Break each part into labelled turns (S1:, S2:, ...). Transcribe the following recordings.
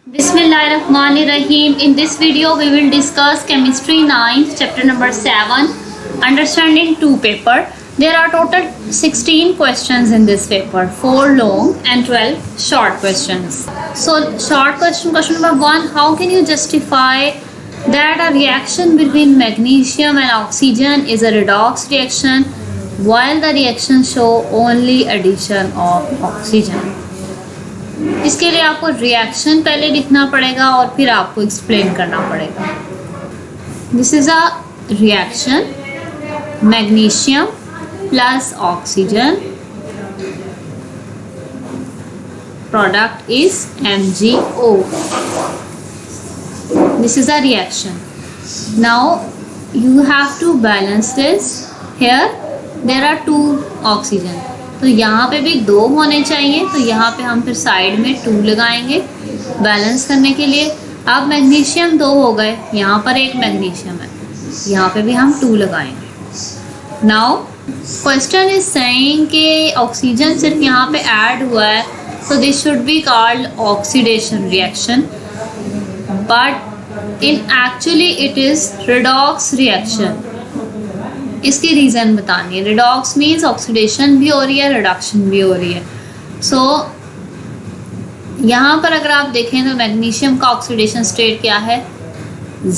S1: Bismillahirrahmanirrahim. In this video, we will discuss Chemistry 9th, chapter number 7, Understanding 2 paper. There are total 16 questions in this paper, 4 long and 12 short questions. So, short question number 1, how can you justify that a reaction between magnesium and oxygen is a redox reaction while the reaction show only addition of oxygen? इसके लिए आपको reaction पहले लिखना पड़ेगा और फिर आपको explain करना पड़ेगा. This is a reaction magnesium plus oxygen, product is MgO. This is a reaction. Now you have to balance this. Here there are 2 oxygen, तो यहाँ पे भी 2 होने चाहिए, तो यहाँ पे हम फिर साइड में 2 लगाएंगे बैलेंस करने के लिए. अब मैग्नीशियम 2 हो गए, यहाँ पर एक मैग्नीशियम है, यहाँ पे भी हम 2 लगाएंगे. नाउ क्वेश्चन इज सेइंग कि ऑक्सीजन सिर्फ यहाँ पे ऐड हुआ है, so this should be called oxidation reaction, but in actually it is redox reaction. इसकी रीज़न बतानी है. रिडॉक्स मीन्स ऑक्सीडेशन भी हो रही है, रिडक्शन भी हो रही है. सो यहाँ पर अगर आप देखें तो मैग्नीशियम का ऑक्सीडेशन स्टेट क्या है,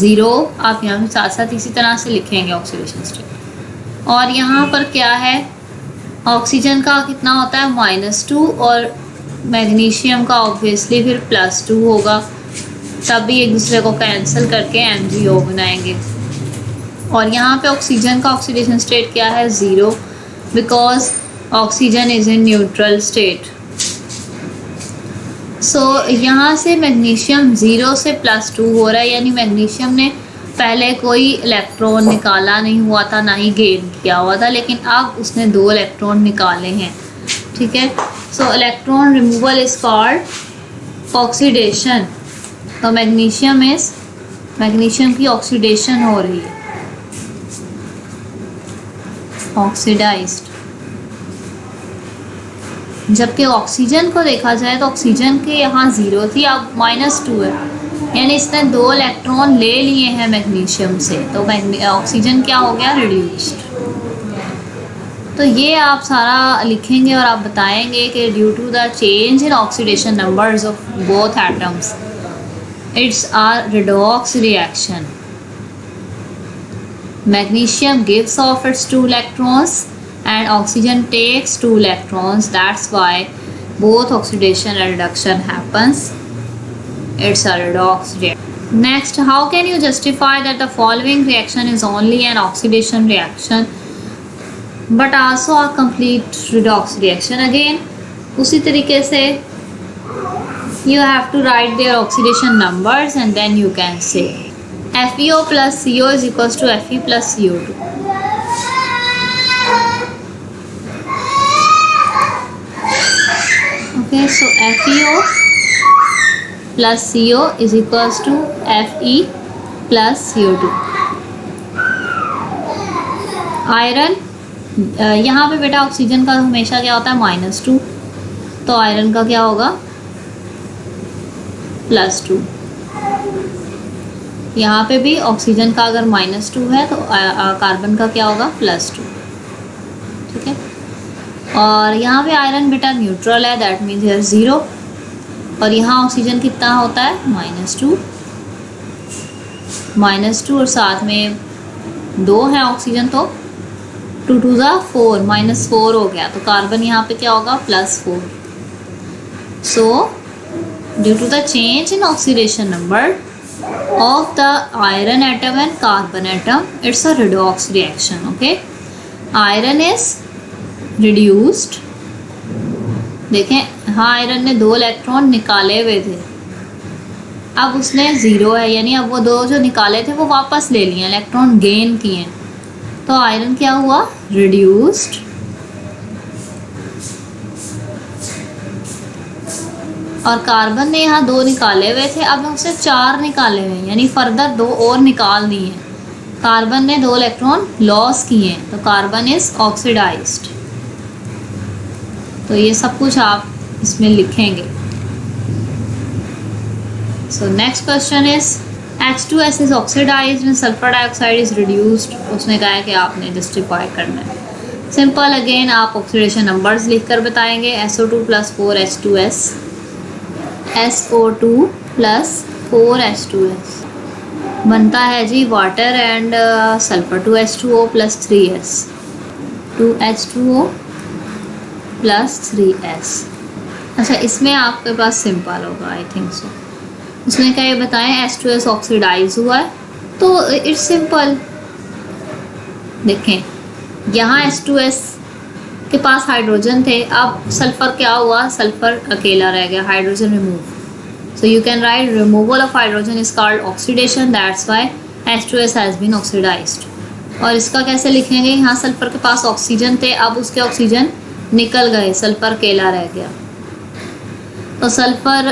S1: 0. आप यहाँ पे साथ साथ इसी तरह से लिखेंगे ऑक्सीडेशन स्टेट. और यहाँ पर क्या है, ऑक्सीजन का कितना होता है -2, और मैग्नीशियम का ऑब्वियसली फिर +2 होगा. तभी एक दूसरे को कैंसिल करके MgO बनाएंगे. और यहाँ पे ऑक्सीजन का ऑक्सीडेशन स्टेट क्या है, 0, because oxygen is in neutral state. So यहाँ से मैग्नीशियम 0 से +2 हो रहा है, यानी मैग्नीशियम ने पहले कोई इलेक्ट्रॉन निकाला नहीं हुआ था, ना ही गेन किया हुआ था, लेकिन अब उसने 2 इलेक्ट्रॉन निकाले हैं. ठीक है, सो electron removal is called oxidation. तो मैग्नीशियम की ऑक्सीडेशन हो रही है, ऑक्सीडाइज्ड. जबकि ऑक्सीजन को देखा जाए तो ऑक्सीजन के यहाँ 0 थी, अब -2 है, यानी इसने 2 इलेक्ट्रॉन ले लिए हैं मैग्नीशियम से, तो ऑक्सीजन क्या हो गया, रिड्यूस्ड. तो ये आप सारा लिखेंगे और आप बताएंगे कि due to the change in oxidation numbers of both atoms it's a redox reaction. Magnesium gives off its 2 electrons and oxygen takes 2 electrons. That's why both oxidation and reduction happens. It's a redox reaction. Next, how can you justify that the following reaction is only an oxidation reaction but also a complete redox reaction? Again, उसी तरीके से you have to write their oxidation numbers and then you can say FeO plus CO is equals to Fe plus CO2. Okay, so FeO plus CO is equals to Fe plus CO2. Iron, यहाँ पे बेटा oxygen का हमेशा क्या होता है, -2, तो iron का क्या होगा, +2. यहाँ पे भी ऑक्सीजन का अगर -2 है तो कार्बन का क्या होगा, +2. ठीक है, और यहाँ पे आयरन बेटा न्यूट्रल है, दैट मीन्स हियर 0, और यहाँ ऑक्सीजन कितना होता है, -2 और साथ में 2 है ऑक्सीजन, तो 2 2 4, -4 हो गया, तो कार्बन यहाँ पे क्या होगा, +4. So due to the change in oxidation number of the iron atom and carbon atom, it's a redox reaction. Okay, iron is reduced. देखें, हाँ आयरन ने 2 इलेक्ट्रॉन निकाले हुए थे, अब उसने 0 है, यानी अब वो 2 जो निकाले थे वो वापस ले लिए, इलेक्ट्रॉन गेन किए, तो आयरन क्या हुआ, रिड्यूस्ड. और कार्बन ने यहाँ 2 निकाले हुए थे, अब उससे 4 निकाले हुए हैं, यानी फर्दर 2 और निकाल दिए हैं. कार्बन ने 2 इलेक्ट्रॉन लॉस किए हैं, तो कार्बन इज ऑक्सीडाइज्ड. तो ये सब कुछ आप इसमें लिखेंगे. So next question is H2S is oxidized when sulfur dioxide is reduced. उसने कहा है कि आपने जस्टिफाई करना है. सिंपल, अगेन आप ऑक्सीडेशन नंबर्स लिख कर बताएंगे. SO2 + 4H2S, SO2 + 4H2S बनता है जी water and sulphur. 2H2O + 3S, 2H2O + 3S. अच्छा, इसमें आपके पास सिंपल होगा, आई थिंक सो. उसने क्या ये बताएं H2S ऑक्सीडाइज हुआ है, तो इट्स सिंपल. देखें यहाँ H2S के पास हाइड्रोजन थे, अब सल्फर क्या हुआ, सल्फर अकेला रह गया, hydrogen remove. So you can write removal of hydrogen is called oxidation. That's why H2S has been oxidized. और इसका कैसे लिखेंगे, यहाँ सल्फर के पास ऑक्सीजन थे, अब उसके ऑक्सीजन निकल गए, सल्फर अकेला रह गया. तो sulphur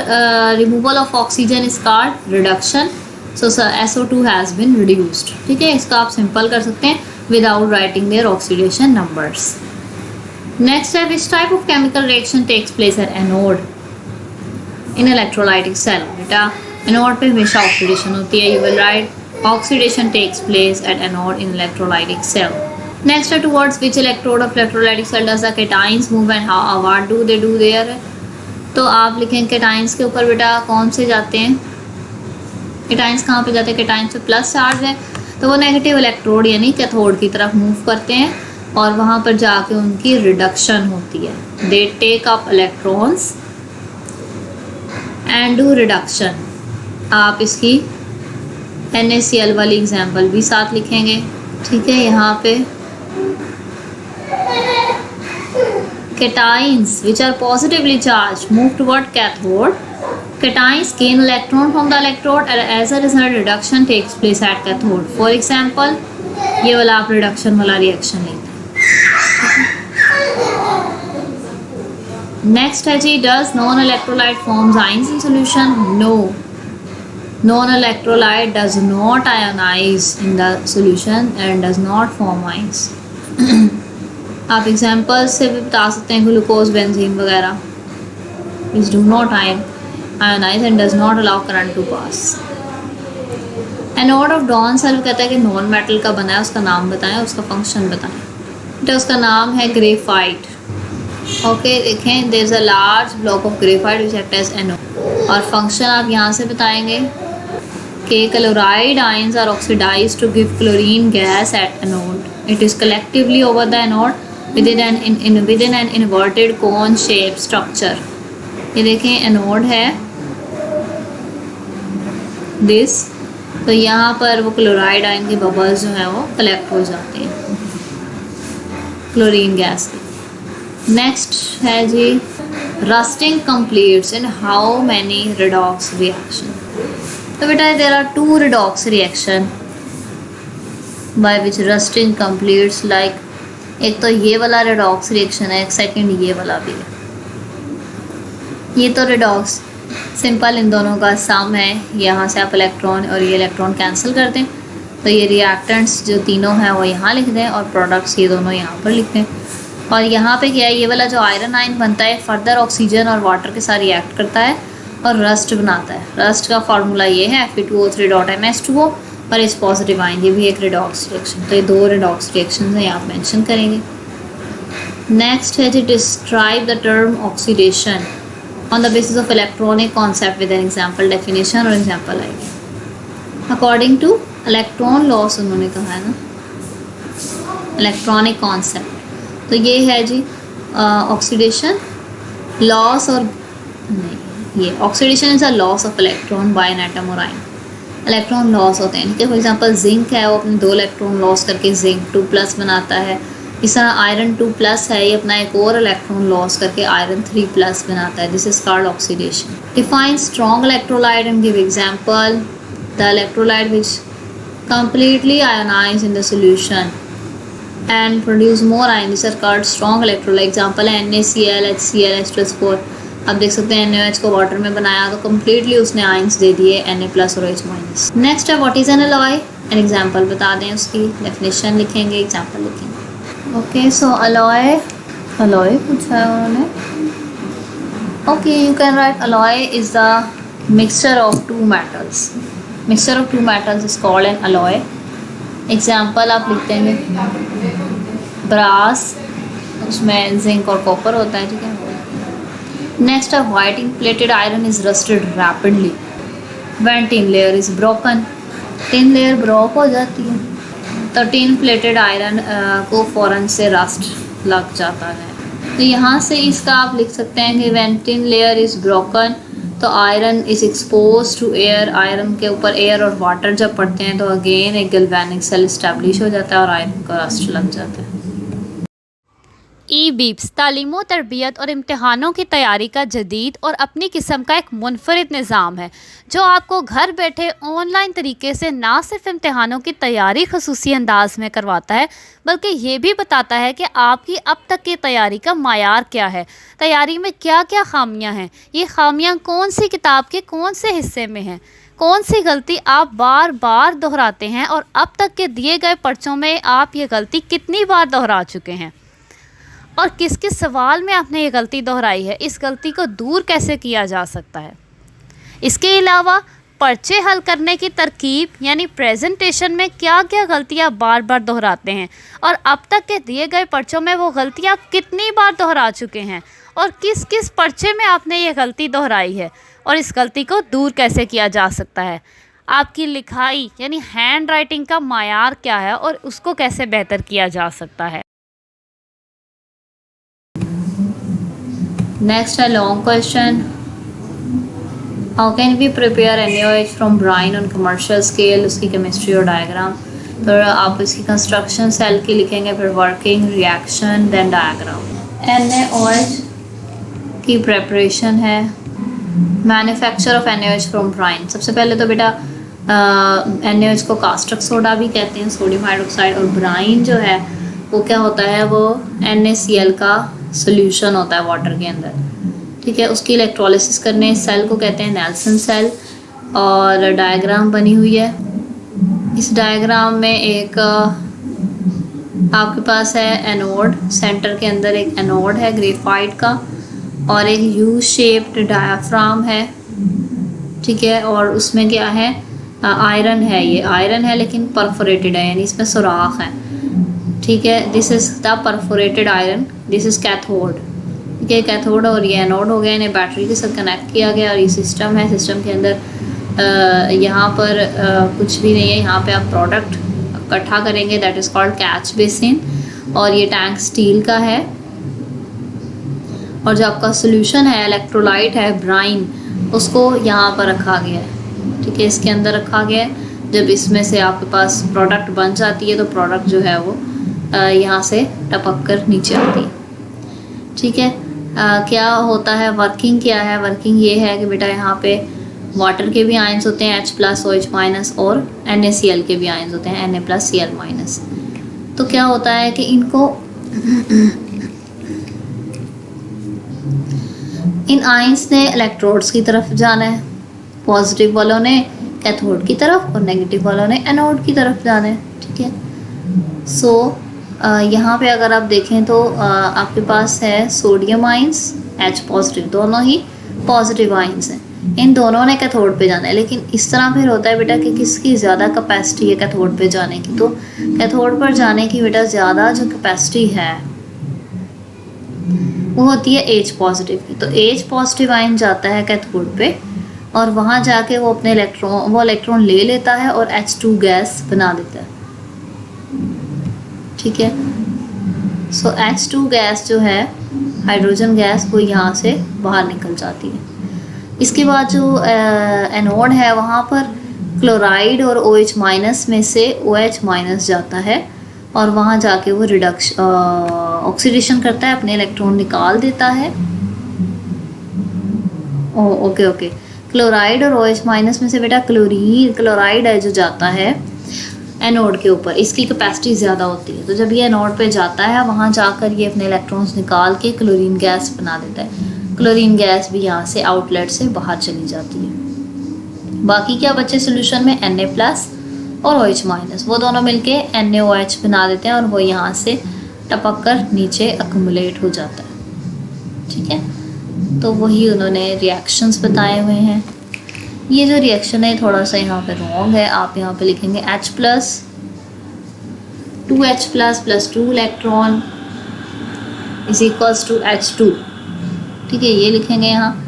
S1: removal of oxygen is called reduction. So SO2 has been reduced. ठीक है, इसका आप सिंपल कर सकते हैं without writing their oxidation numbers. Next है which type of chemical reaction takes place at anode in electrolytic cell. बेटा anode पे हमेशा ऑक्सीडेशन होती है. You will write oxidation takes place at anode in electrolytic cell. Next है towards which electrode of electrolytic cell does the cations move and how what do they do their. तो आप लिखें cations के ऊपर बेटा कौन से जाते हैं, केटाइंस कहाँ पे जाते हैं, केटाइंस पे प्लस चार्ज है तो वो नेगेटिव इलेक्ट्रोड यानी कैथोड की तरफ मूव करते हैं और वहाँ पर जाके उनकी रिडक्शन होती है. They take up electrons and do reduction. आप इसकी NaCl वाली एग्जाम्पल भी साथ लिखेंगे. ठीक है, यहाँ पे cations which are positively charged move toward cathode. Cations gain electron from the electrode and as a result reduction takes place at cathode. For example, ये वाला आप रिडक्शन वाला रिएक्शन लेते हैं. नेक्स्ट है जी does non electrolyte forms ions in solution. No, non electrolyte does not ionise in the solution and does not form ions. आप examples से भी बता सकते हैं ग्लूकोज, बेंजीन वगैरह. Is do not ionise and does not allow current to pass. Anode of Daniell cell कहता है कि नॉन मेटल का बना है, उसका नाम बताएं, उसका फंक्शन बताएं. तो उसका नाम है ग्रेफाइट. ओके, देखें there is a large block of graphite which act as anode. और फंक्शन आप यहाँ से बताएंगे कि chloride ions are oxidised to give chlorine gas at anode. It is collectively over the anode within an inverted cone shape structure. ये देखें anode है this, तो यहाँ पर वो क्लोराइड आयन के बबल्स जो हैं वो कलेक्ट हो जाते हैं क्लोरीन गैस के. नेक्स्ट है जी rusting completes in how many redox reaction. तो बेटा there are 2 redox reaction by which rusting completes. like एक तो ये वाला रेडॉक्स रिएक्शन है, एक सेकंड ये वाला भी है. ये तो रेडॉक्स सिंपल इन दोनों का सम है. यहाँ से आप इलेक्ट्रॉन और ये इलेक्ट्रॉन कैंसिल कर दें तो ये रिएक्टेंट्स जो तीनों हैं वो यहाँ लिख दें और प्रोडक्ट्स ये दोनों यहाँ पर लिख दें. और यहाँ पे क्या है, ये वाला जो आयरन आयन बनता है फर्दर ऑक्सीजन और वाटर के साथ रिएक्ट करता है और रस्ट बनाता है. रस्ट का फार्मूला ये है Fe2O3.MH2O और इस पॉजिटिव आयन, ये भी एक रिडॉक्स रिएक्शन. तो ये 2 रिडॉक्स रिएक्शन हैं, आप मेंशन करेंगे. नेक्स्ट है जी describe the term oxidation on the basis of electronic concept with an example definition और एग्जांपल आएगी. अकॉर्डिंग टू इलेक्ट्रॉन लॉस उन्होंने कहा है ना, इलेक्ट्रॉनिक कॉन्सेप्ट. तो ये है जी ऑक्सीडेशन लॉस और नहीं, ये oxidation is a loss of electron by an atom और आयन. इलेक्ट्रॉन लॉस होते हैं. ठीक है, फॉर एग्जांपल जिंक है, वो अपने 2 इलेक्ट्रॉन लॉस करके जिंक 2+ बनाता है. इस तरह आयरन 2+ है, ये अपना एक और इलेक्ट्रॉन लॉस करके आयरन 3+ बनाता है. This is called oxidation. Define strong electrolyte and give example. The electrolyte which completely ionized in the solution and produce more ions. These are called strong electrolyte. Example है NaCl, HCl, H2SO4. आप देख सकते हैं NaOH को water में बनाया तो completely उसने आयंस दे दिए Na+ और H-. नेक्स्ट है what is an alloy. An example बता दें, उसकी डेफिनेशन लिखेंगे, एग्जाम्पल लिखेंगे. ओके, सो अलॉय पूछा है उन्होंने. Okay, you can write alloy is the Mixture of two metals. Mixture of two metals is called an alloy. Example आप लिख देंगे ब्रास, उसमें जिंक और कॉपर होता है, ठीक है। Next a white in plated iron is rusted rapidly when tin layer is broken. Tin layer broke हो जाती है तो टिन प्लेटेड आयरन को फ़ौरन से रस्ट लग जाता है। तो यहाँ से इसका आप लिख सकते हैं कि when tin layer is broken तो iron is expose to air. Iron के ऊपर एयर और वाटर जब पड़ते हैं तो अगेन एक गैल्वेनिक सेल इस्टेब्लिश हो जाता है और आयरन का रस्ट लग जाता है। ई बीप्स तालीम तरबियत और इम्तहानों की तैयारी का जदीद और अपनी किस्म का एक मुनफरिद निज़ाम है जो आपको घर बैठे ऑनलाइन तरीके से ना सिर्फ इम्तहानों की तैयारी खसूसी अंदाज में करवाता है बल्कि ये भी बताता है कि आपकी अब तक की तैयारी का मायार क्या है, तैयारी में क्या क्या खामियां हैं, ये खामियां कौन सी किताब के कौन से हिस्से में हैं, कौन सी गलती आप बार बार दोहराते हैं और अब तक के दिए गए पर्चों में आप ये गलती कितनी बार दोहरा चुके हैं और किस किस सवाल में आपने ये गलती दोहराई है, इस गलती को दूर कैसे किया जा सकता है। इसके अलावा पर्चे हल करने की तरकीब यानी प्रेजेंटेशन में क्या क्या गलतियाँ बार बार दोहराते हैं और अब तक के दिए गए पर्चों में वो गलतियाँ आप कितनी बार दोहरा चुके हैं और किस किस पर्चे में आपने ये गलती दोहराई है और इस गलती को दूर कैसे किया जा सकता है। आपकी लिखाई यानी हैंड राइटिंग का मायार क्या है और उसको कैसे बेहतर किया जा सकता है। Next, a long question. How can we prepare NaOH from brine on commercial scale? उसकी केमिस्ट्री और डायग्राम। तो आप इसकी कंस्ट्रक्शन सेल की लिखेंगे, फिर working, reaction, then diagram. NaOH की प्रेपरेशन है। Manufacture of NaOH from brine. सबसे पहले तो बेटा NaOH को कास्टिक सोडा भी कहते हैं, सोडियम हाइड्रोक्साइड, और ब्राइन जो है वो क्या होता है, वो NaCl का सोल्यूशन होता है वाटर के अंदर, ठीक है। उसकी इलेक्ट्रोलिसिस करने इस सेल को कहते हैं नेल्सन सेल। और डायग्राम बनी हुई है। इस डायग्राम में एक आपके पास है एनोड, सेंटर के अंदर एक एनोड है ग्रेफाइट का और एक यू शेप्ड डायाफ्राम है, ठीक है। और उसमें क्या है, आयरन है, ये आयरन है लेकिन परफोरेटेड है यानी इसमें सुराख है, ठीक है। This is the perforated iron, this is cathode, ठीक है। कैथोड और ये एनोड हो गया, इन्हें बैटरी के साथ कनेक्ट किया गया और ये सिस्टम है। सिस्टम के अंदर यहाँ पर कुछ भी नहीं है, यहाँ पे आप प्रोडक्ट इकट्ठा करेंगे, that is called catch basin. और ये टैंक स्टील का है और जो आपका सोल्यूशन है, इलेक्ट्रोलाइट है ब्राइन, उसको यहाँ पर रखा गया है, ठीक है, इसके अंदर रखा गया है। जब इसमें से आपके पास प्रोडक्ट बन जाती है तो प्रोडक्ट जो है वो यहाँ से टपक कर नीचे आती है, ठीक है। क्या होता है, वर्किंग क्या है, वर्किंग ये है कि बेटा यहाँ पे वाटर के भी आयंस होते हैं H+ OH- और NaCl के भी आयंस होते हैं Na+Cl-। तो क्या होता है कि इनको इन आयंस ने इलेक्ट्रोड्स की तरफ जाना है, पॉजिटिव वालों ने कैथोड की तरफ और नेगेटिव वालों ने एनोड की तरफ जाना है, ठीक है। सो यहाँ पे अगर आप देखें तो आपके पास है सोडियम आयंस H+, दोनों ही पॉजिटिव आयंस हैं, इन दोनों ने कैथोड पे जाना है। लेकिन इस तरह फिर होता है बेटा कि किसकी ज़्यादा कैपेसिटी है कैथोड पे जाने की, तो कैथोड पर जाने की बेटा ज़्यादा जो कैपेसिटी है वो होती है H+ की। तो H+ आयन जाता है कैथोड पे और वहाँ जाके वो अपने इलेक्ट्रॉन ले लेता है और H2 गैस बना देता है, ठीक है। सो H2 गैस जो है, हाइड्रोजन गैस, वो यहाँ से बाहर निकल जाती है। इसके बाद जो एनोड है वहाँ पर क्लोराइड और OH- में से OH- जाता है और वहाँ जाके वो ऑक्सीडेशन करता है, अपने इलेक्ट्रॉन निकाल देता है। ओके, क्लोराइड और OH- में से बेटा क्लोराइड है जो जाता है एनोड के ऊपर, इसकी कैपेसिटी ज़्यादा होती है। तो जब ये एनोड पे जाता है वहाँ जाकर ये अपने इलेक्ट्रॉन्स निकाल के क्लोरीन गैस बना देता है। क्लोरीन गैस भी यहाँ से आउटलेट से बाहर चली जाती है। बाकी क्या बचे सोल्यूशन में, Na+ और OH-, वो दोनों मिलके NaOH बना देते हैं और वो यहाँ से टपक कर नीचे अक्यूमुलेट हो जाता है, ठीक है। तो वही उन्होंने रिएक्शंस बताए हुए हैं। ये जो रिएक्शन है थोड़ा सा यहाँ पे रॉन्ग है। आप यहाँ पे लिखेंगे H plus 2H plus plus 2 electron is equals to H2। ठीक है, ये लिखेंगे यहाँ।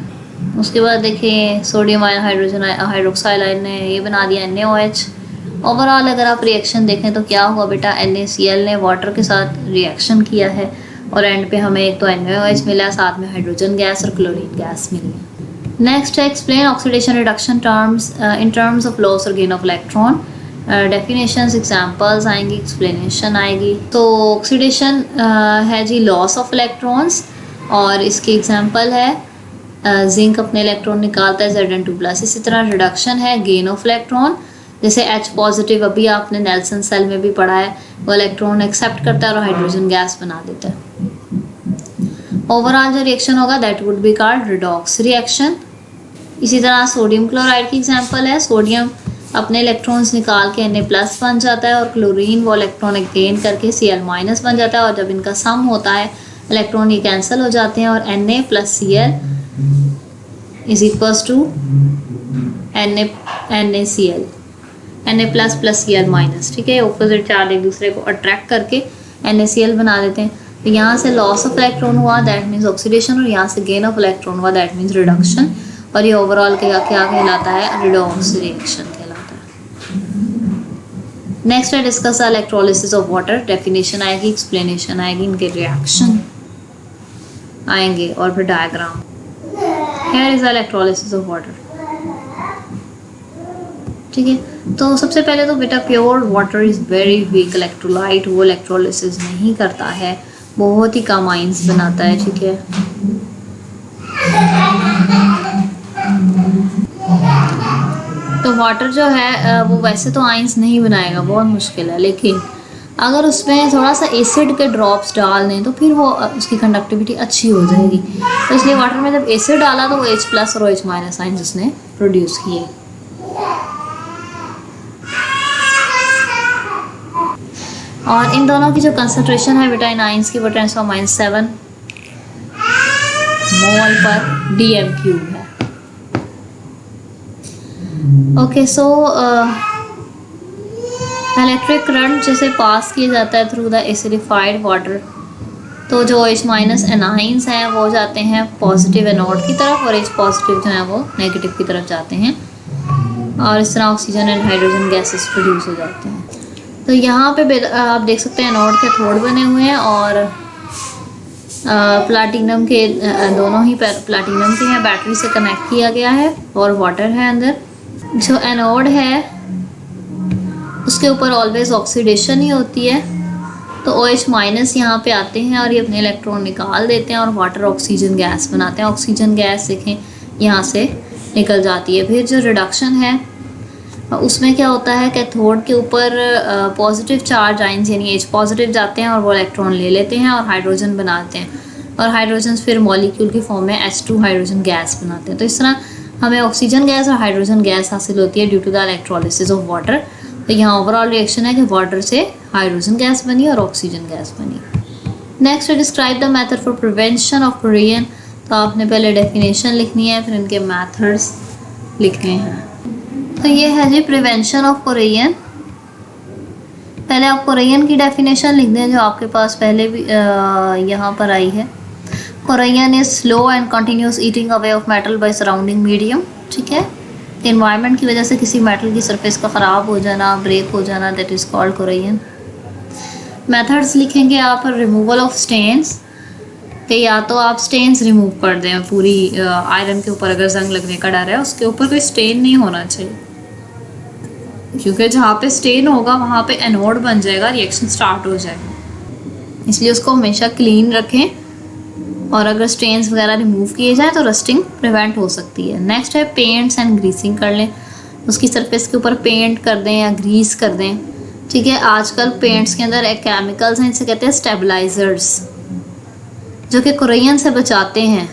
S1: उसके बाद देखिए sodium ion hydrogen hydroxide ion ने ये बना दिया NaOH। ओवरऑल अगर आप रिएक्शन देखें तो क्या हुआ बेटा, NaCl ने वाटर के साथ रिएक्शन किया है और एंड पे हमें एक तो NaOH मिला, साथ में हाइड्रोजन गैस और क्लोरीन गैस मिली है। नेक्स्ट है explain oxidation reduction terms in terms of loss और gain of electron. Definitions examples आएंगी, एक्सप्लेनेशन आएगी। तो ऑक्सीडेशन है जी लॉस ऑफ इलेक्ट्रॉन्स और इसकी एग्जांपल है जिंक अपने इलेक्ट्रॉन निकालता है Zn2+। इसी तरह रिडक्शन है गेन ऑफ इलेक्ट्रॉन, जैसे H पॉजिटिव अभी आपने नेल्सन सेल में भी पढ़ा है, वो इलेक्ट्रॉन एक्सेप्ट करता है और हाइड्रोजन गैस बना देता है। ओवरऑल जो रिएक्शन होगा that would be called redox reaction. इसी तरह सोडियम क्लोराइड की एग्जांपल है, सोडियम अपने इलेक्ट्रॉन्स निकाल के Na+ बन जाता है और क्लोरीन वो इलेक्ट्रॉन गेन करके Cl- बन जाता है और जब इनका सम होता है इलेक्ट्रॉन ये कैंसिल हो जाते हैं और Na + Cl is equals to NaCl, Na+ + Cl-। ठीक है, ऑपोजिट चार्ज एक दूसरे को अट्रैक्ट करके NaCl बना देते हैं। तो यहाँ से लॉस ऑफ इलेक्ट्रॉन हुआ दैट मीन्स ऑक्सीडेशन और यहाँ से गेन ऑफ इलेक्ट्रॉन हुआ दैट मीन्स रिडक्शन। और ये ओवरऑल क्या कहलाता है, रिडॉक्स रिएक्शन कहलाता है। नेक्स्ट है discuss electrolysis of water. Definition आएगी, एक्सप्लेनेशन आएगी, इनके रिएक्शन आएंगे और फिर diagram. Here is electrolysis of water. ठीक है, तो सबसे पहले तो बेटा pure water is very weak electrolyte, वो इलेक्ट्रोलिसिस नहीं करता है, बहुत ही कम आइंस बनाता है। ठीक है, तो वाटर जो है वो वैसे तो आइंस नहीं बनाएगा, बहुत मुश्किल है, लेकिन अगर उसमें थोड़ा सा एसिड के ड्रॉप्स डाल दें तो फिर वो उसकी कंडक्टिविटी अच्छी हो जाएगी। तो इसलिए वाटर में जब एसिड डाला तो वो H+ और OH- आइंस उसने प्रोड्यूस किए। और इन दोनों की जो कंसंट्रेशन है बेटा इन आइंस की वो 10⁻⁷ मोल पर dm³ है। ओके, सो इलेक्ट्रिक करंट जैसे पास किया जाता है थ्रू द एसिडिफाइड वाटर, तो जो OH- एनाइंस हैं वो जाते हैं पॉजिटिव एनोड की तरफ और H पॉजिटिव जो है वो नेगेटिव की तरफ जाते हैं और इस तरह oxygen and hydrogen gases produce हो जाते हैं। तो यहाँ पे आप देख सकते हैं एनोड के थोड़ बने हुए हैं और प्लाटिनम के दोनों ही प्लाटिनम के हैं, बैटरी से कनेक्ट किया गया है और वाटर है अंदर। जो एनोड है उसके ऊपर ऑलवेज ऑक्सीडेशन ही होती है, तो OH- यहाँ पे आते हैं और ये अपने इलेक्ट्रॉन निकाल देते हैं और वाटर ऑक्सीजन गैस बनाते हैं। ऑक्सीजन गैस देखें यहाँ से निकल जाती है। फिर जो रिडक्शन है उसमें क्या होता है, कैथोड के ऊपर पॉजिटिव चार्ज आइंस यानी H पॉजिटिव जाते हैं और वो इलेक्ट्रॉन ले लेते हैं और हाइड्रोजन बनाते हैं और हाइड्रोजन फिर मॉलिक्यूल की फॉर्म में H2 हाइड्रोजन गैस बनाते हैं। तो इस तरह हमें ऑक्सीजन गैस और हाइड्रोजन गैस हासिल होती है due to the electrolysis of water. तो यहाँ ओवरऑल रिएक्शन है कि वाटर से हाइड्रोजन गैस बनी और ऑक्सीजन गैस बनी। Next describe the method for prevention of Korean. तो आपने पहले डेफिनेशन लिखनी है, फिर इनके मेथड्स लिखने हैं। तो ये है जी प्रिवेंशन ऑफ कोरियन। पहले आप कोरियन की डेफिनेशन लिख दें जो आपके पास पहले भी यहाँ पर आई है। Korean is slow and continuous eating away of metal by surrounding medium. ठीक है, एनवायरनमेंट की वजह से किसी मेटल की सरफेस का ख़राब हो जाना, ब्रेक हो जाना, that is called Korean. Methods लिखेंगे आप रिमूवल ऑफ स्टेन्स, तो या तो आप स्टेन्स रिमूव कर दें पूरी आयरन के ऊपर, अगर जंग लगने का डर है उसके ऊपर कोई स्टेन नहीं होना चाहिए, क्योंकि जहाँ पे स्टेन होगा वहाँ पे एनोड बन जाएगा, रिएक्शन स्टार्ट हो जाएगा, इसलिए उसको हमेशा क्लीन रखें और अगर स्टेन्स वगैरह रिमूव किए जाएँ तो रस्टिंग प्रिवेंट हो सकती है। नेक्स्ट है पेंट्स एंड ग्रीसिंग कर लें, उसकी सरफेस के ऊपर पेंट कर दें या ग्रीस कर दें। ठीक है, आजकल पेंट्स के अंदर एक केमिकल्स हैं, इसे कहते हैं स्टेबलाइजर्स, जो कि कोरियन से बचाते हैं।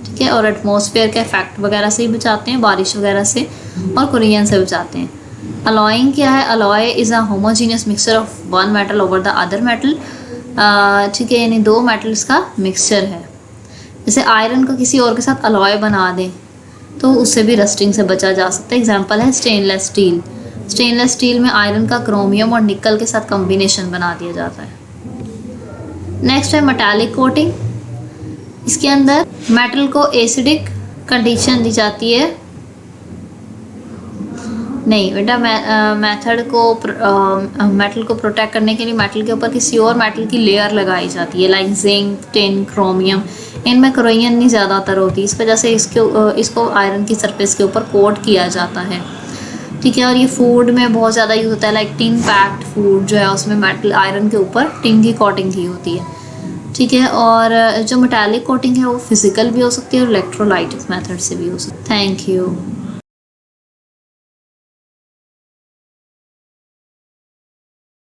S1: ठीक है, और एटमॉस्फेयर के इफेक्ट वगैरह से ही बचाते हैं, बारिश वगैरह से, और कोरियन से बचाते हैं। अलॉइंग क्या है, alloy is a homogeneous mixture of one metal over the other metal. ठीक है, यानी दो मेटल्स का मिक्सचर है। जैसे आयरन को किसी और के साथ अलॉय बना दें तो उससे भी रस्टिंग से बचा जा सकता है। एग्जांपल है स्टेनलेस स्टील। स्टेनलेस स्टील में आयरन का क्रोमियम और निकल के साथ कॉम्बिनेशन बना दिया जाता है। नेक्स्ट है मेटालिक कोटिंग। इसके अंदर मेटल को एसिडिक कंडीशन दी जाती है, नहीं बेटा, मेथड को मेटल को प्रोटेक्ट करने के लिए मेटल के ऊपर किसी और मेटल की लेयर लगाई जाती है, लाइक जिंक, टिन, क्रोमियम। इनमें क्रोमियम नहीं ज़्यादातर होती, इस वजह से इसको आयरन की सरफेस के ऊपर कोट किया जाता है। ठीक है, और ये फूड में बहुत ज़्यादा यूज़ होता है, लाइक टिन पैक्ड फूड जो है उसमें मेटल आयरन के ऊपर टिन की कोटिंग की होती है। ठीक है, और जो मेटालिक कोटिंग है वो फिजिकल भी हो सकती है और इलेक्ट्रोलाइटिक मेथड से भी हो सकती है। Thank you.